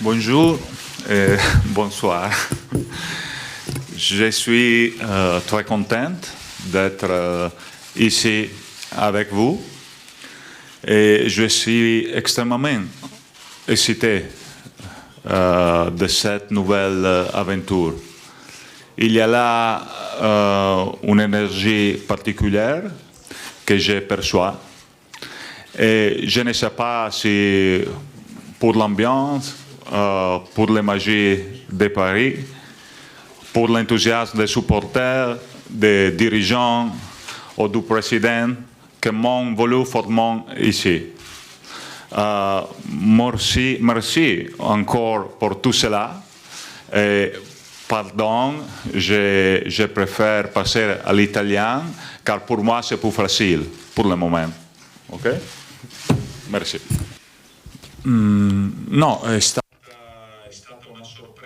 Bonjour et bonsoir. Je suis très contente d'être ici avec vous et je suis extrêmement excité de cette nouvelle aventure. Il y a là une énergie particulière que je perçois et je ne sais pas si pour l'ambiance, pour la magie de Paris, pour l'enthousiasme des supporters, des dirigeants ou du président que m'ont voulu fortement ici. Merci encore pour tout cela. Et pardon, je préfère passer à l'italien car pour moi c'est plus facile pour le moment. Ok? Merci.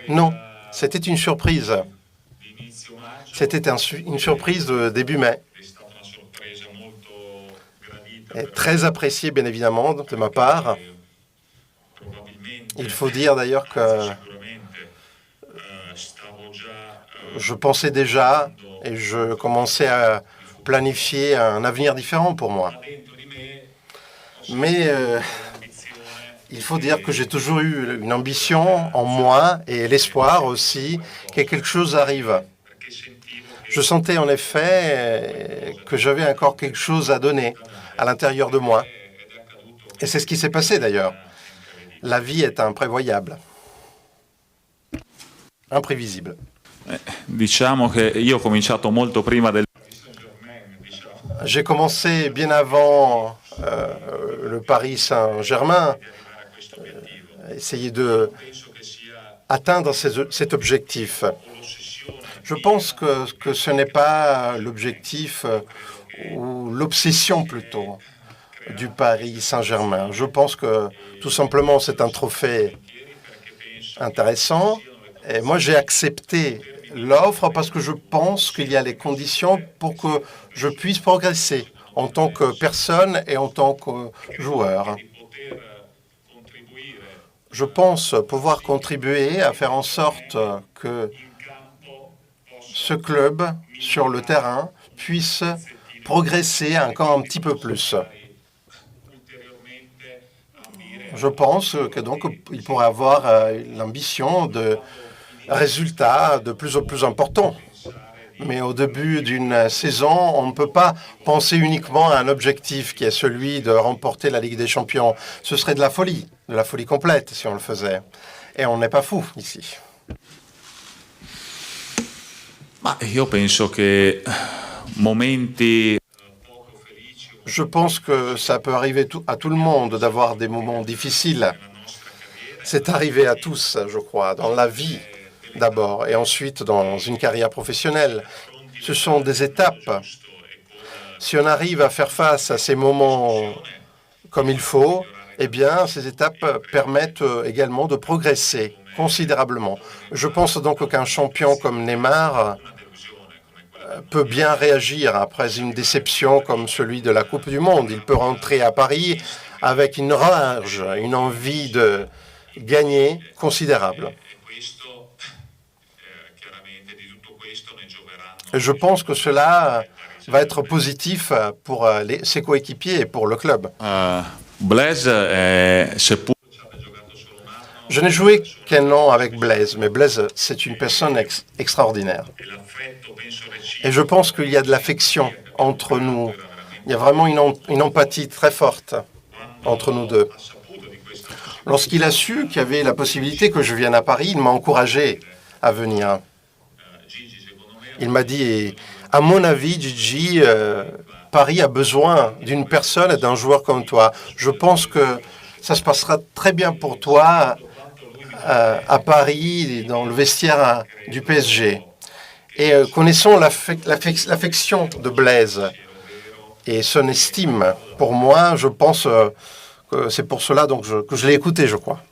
Non, c'était une surprise. C'était une surprise de début mai. Et très appréciée, bien évidemment, de ma part. Il faut dire d'ailleurs que je pensais déjà et je commençais à planifier un avenir différent pour moi. Mais il faut dire que j'ai toujours eu une ambition en moi et l'espoir aussi que quelque chose arrive. Je sentais en effet que j'avais encore quelque chose à donner à l'intérieur de moi. Et c'est ce qui s'est passé d'ailleurs. La vie est imprévoyable, imprévisible. Diciamo che io ho cominciato molto prima del... J'ai commencé bien avant le Paris Saint-Germain, essayer de atteindre cet objectif. Je pense que ce n'est pas l'objectif ou l'obsession plutôt du Paris Saint-Germain. Je pense que tout simplement c'est un trophée intéressant. Et moi j'ai accepté l'offre parce que je pense qu'il y a les conditions pour que je puisse progresser en tant que personne et en tant que joueur. Je pense pouvoir contribuer à faire en sorte que ce club, sur le terrain, puisse progresser encore un petit peu plus. Je pense que donc il pourrait avoir l'ambition de résultats de plus en plus importants. Mais au début d'une saison, on ne peut pas penser uniquement à un objectif qui est celui de remporter la Ligue des Champions. Ce serait de la folie complète si on le faisait. Et on n'est pas fou ici. Io penso che momenti... Je pense que ça peut arriver à tout le monde d'avoir des moments difficiles. C'est arrivé à tous, je crois, dans la vie d'abord et ensuite dans une carrière professionnelle. Ce sont des étapes. Si on arrive à faire face à ces moments comme il faut, eh bien, ces étapes permettent également de progresser considérablement. Je pense donc qu'un champion comme Neymar peut bien réagir après une déception comme celui de la Coupe du Monde. Il peut rentrer à Paris avec une rage, une envie de gagner considérable. Et je pense que cela va être positif pour ses coéquipiers et pour le club. Blaise, je n'ai joué qu'un an avec Blaise, mais Blaise, c'est une personne extraordinaire. Et je pense qu'il y a de l'affection entre nous. Il y a vraiment une empathie très forte entre nous deux. Lorsqu'il a su qu'il y avait la possibilité que je vienne à Paris, il m'a encouragé à venir. Il m'a dit, à mon avis, Gigi, Paris a besoin d'une personne et d'un joueur comme toi. Je pense que ça se passera très bien pour toi à Paris, dans le vestiaire du PSG. Et connaissant l'affection de Blaise et son estime pour moi, je pense que c'est pour cela donc, que je l'ai écouté, je crois.